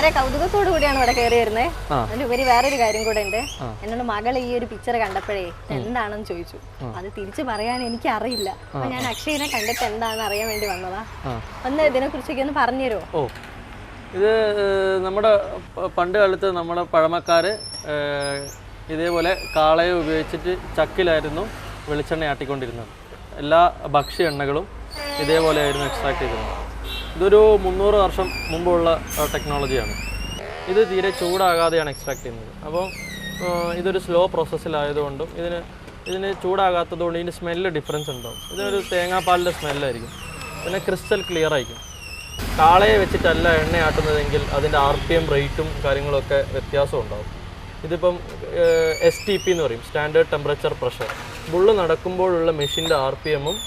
വളരെ കൗതുകത്തോടു കൂടിയാണ് ഇവിടെ കയറി വരുന്നത്. അതിലുപരി വേറൊരു കാര്യം കൂടെ ഉണ്ട്. എന്നോട് മകൾ ഈ ഒരു പിക്ചർ കണ്ടപ്പോഴേ എന്താണെന്ന് ചോദിച്ചു. അത് തിരിച്ചു പറയാൻ എനിക്ക് അറിയില്ല. അപ്പൊ ഞാൻ അക്ഷയനെ കണ്ടിട്ട് എന്താണെന്ന് അറിയാൻ വേണ്ടി വന്നതാ. ഒന്ന് ഇതിനെ കുറിച്ചൊക്കെ ഒന്ന് പറഞ്ഞുതരുമോ? ഇത് നമ്മുടെ പണ്ട് കാലത്ത് നമ്മുടെ പഴമക്കാർ ഇതേപോലെ കാളയെ ഉപയോഗിച്ചിട്ട് ചക്കിലായിരുന്നു വെളിച്ചെണ്ണ ആട്ടിക്കൊണ്ടിരുന്നത്. എല്ലാ ഭക്ഷ്യ എണ്ണകളും ഇതേപോലെയായിരുന്നു എക്സ്ട്രാക്ട് ചെയ്തിരുന്നത്. ഇതൊരു 300 വർഷം മുമ്പുള്ള ടെക്നോളജിയാണ്. ഇത് തീരെ ചൂടാകാതെയാണ് എക്സ്ട്രാക്ട് ചെയ്യുന്നത്. അപ്പോൾ ഇതൊരു സ്ലോ പ്രോസസ്സിലായതുകൊണ്ടും ഇതിന് ചൂടാകാത്തതുകൊണ്ട് ഇതിൻ്റെ സ്മെല്ല് ഡിഫറൻസ് ഉണ്ടാവും. ഇതൊരു തേങ്ങാപ്പാലിൻ്റെ സ്മെല്ലായിരിക്കും. പിന്നെ ക്രിസ്റ്റൽ ക്ലിയർ ആയിരിക്കും. കാളയെ വെച്ചിട്ടല്ല എണ്ണയാട്ടുന്നതെങ്കിൽ അതിൻ്റെ RPM റേറ്റും കാര്യങ്ങളൊക്കെ വ്യത്യാസം ഉണ്ടാവും. ഇതിപ്പം STP എന്ന് പറയും, സ്റ്റാൻഡേർഡ് ടെമ്പറേച്ചർ പ്രഷർ. ബുള്ള് നടക്കുമ്പോഴുള്ള മെഷീൻ്റെ RPMഉം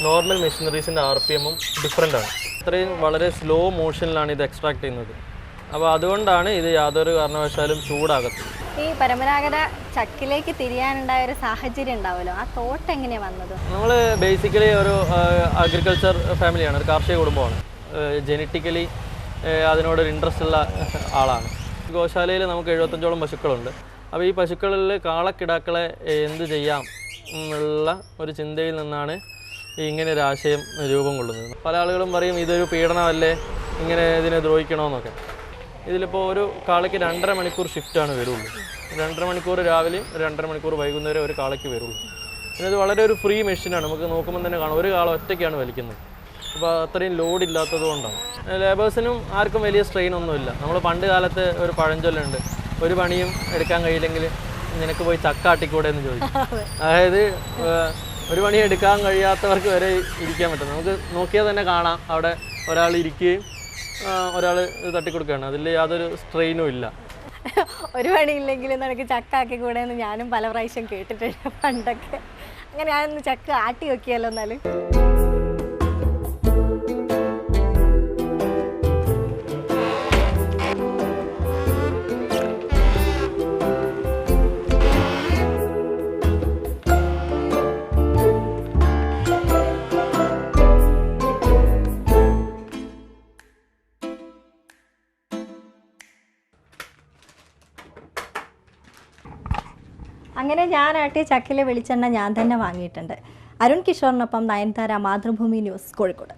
നോർമൽ മെഷീനറീസിൻ്റെ RPMഉം ഡിഫറെൻ്റ് ആണ്. ഇത്രയും വളരെ സ്ലോ മോഷനിലാണ് ഇത് എക്സ്ട്രാക്ട് ചെയ്യുന്നത്. അപ്പോൾ അതുകൊണ്ടാണ് ഇത് യാതൊരു കാരണവശാലും ചൂടാകത്തുള്ളൂ. ഈ പരമ്പരാഗത ചക്കിലേക്ക് തിരിയാനുണ്ടായ ഒരു സാഹചര്യം ഉണ്ടാവുമല്ലോ, ആ തോട്ട് എങ്ങനെയാണ് വന്നത്? നമ്മൾ ബേസിക്കലി ഒരു അഗ്രികൾച്ചർ ഫാമിലിയാണ്, ഒരു കാർഷിക കുടുംബമാണ്. ജനറ്റിക്കലി അതിനോടൊരു ഇൻട്രസ്റ്റ് ഉള്ള ആളാണ്. ഗോശാലയിൽ നമുക്ക് 75ഓളം പശുക്കളുണ്ട്. അപ്പോൾ ഈ പശുക്കളിൽ കാളക്കിടാക്കളെ എന്ത് ചെയ്യാം എന്നുള്ള ഒരു ചിന്തയിൽ നിന്നാണ് ഇങ്ങനെ ഒരു ആശയം രൂപം കൊള്ളുന്നത്. പല ആളുകളും പറയും ഇതൊരു പീഡനമല്ലേ, ഇങ്ങനെ ഇതിനെ ദ്രോഹിക്കണമെന്നൊക്കെ. ഇതിലിപ്പോൾ ഒരു കാളയ്ക്ക് 2.5 മണിക്കൂർ ഷിഫ്റ്റാണ് വരുള്ളൂ. 2.5 മണിക്കൂർ രാവിലെയും 2.5 മണിക്കൂർ വൈകുന്നേരം ഒരു കാളയ്ക്ക് വരുള്ളൂ. പിന്നെ ഇത് വളരെ ഒരു ഫ്രീ മെഷീനാണ്. നമുക്ക് നോക്കുമ്പോൾ തന്നെ കാണാം ഒരു കാള ഒറ്റയ്ക്കാണ് വലിക്കുന്നത്. അപ്പോൾ അത്രയും ലോഡ് ഇല്ലാത്തത് കൊണ്ടാണ്. ലേബേഴ്സിനും ആർക്കും വലിയ സ്ട്രെയിൻ ഒന്നുമില്ല. നമ്മൾ പണ്ട് കാലത്ത് ഒരു പഴഞ്ചൊല്ലുണ്ട്, ഒരു പണിയും എടുക്കാൻ കഴിയില്ലെങ്കിൽ നിനക്ക് പോയി ചക്കാട്ടിക്കൂടെ എന്ന് ചോദിക്കും. അതായത് ഒരു പണി എടുക്കാൻ കഴിയാത്തവർക്ക് വരെ ഇരിക്കാൻ പറ്റും. നമുക്ക് നോക്കിയാൽ തന്നെ കാണാം അവിടെ ഒരാൾ ഇരിക്കുകയും ഒരാൾ തട്ടിക്കൊടുക്കുകയാണ്. അതിൽ യാതൊരു സ്ട്രെയിനും ഇല്ല. ഒരു പണിയില്ലെങ്കിലും നിനക്ക് ചക്കാക്കി കൂടെ എന്ന് ഞാനും പല പ്രാവശ്യം കേട്ടിട്ടുണ്ട് പണ്ടൊക്കെ. അങ്ങനെ ഞാനൊന്ന് ചക്ക ആട്ടി വെക്കിയല്ലോ എന്നാലും. അങ്ങനെ ഞാൻ ആട്ടിയ ചക്കിലെ വെളിച്ചെണ്ണ ഞാൻ തന്നെ വാങ്ങിയിട്ടുണ്ട്. അരുൺ കിഷോറിനൊപ്പം നയൻതാര, മാതൃഭൂമി ന്യൂസ്, കോഴിക്കോട്.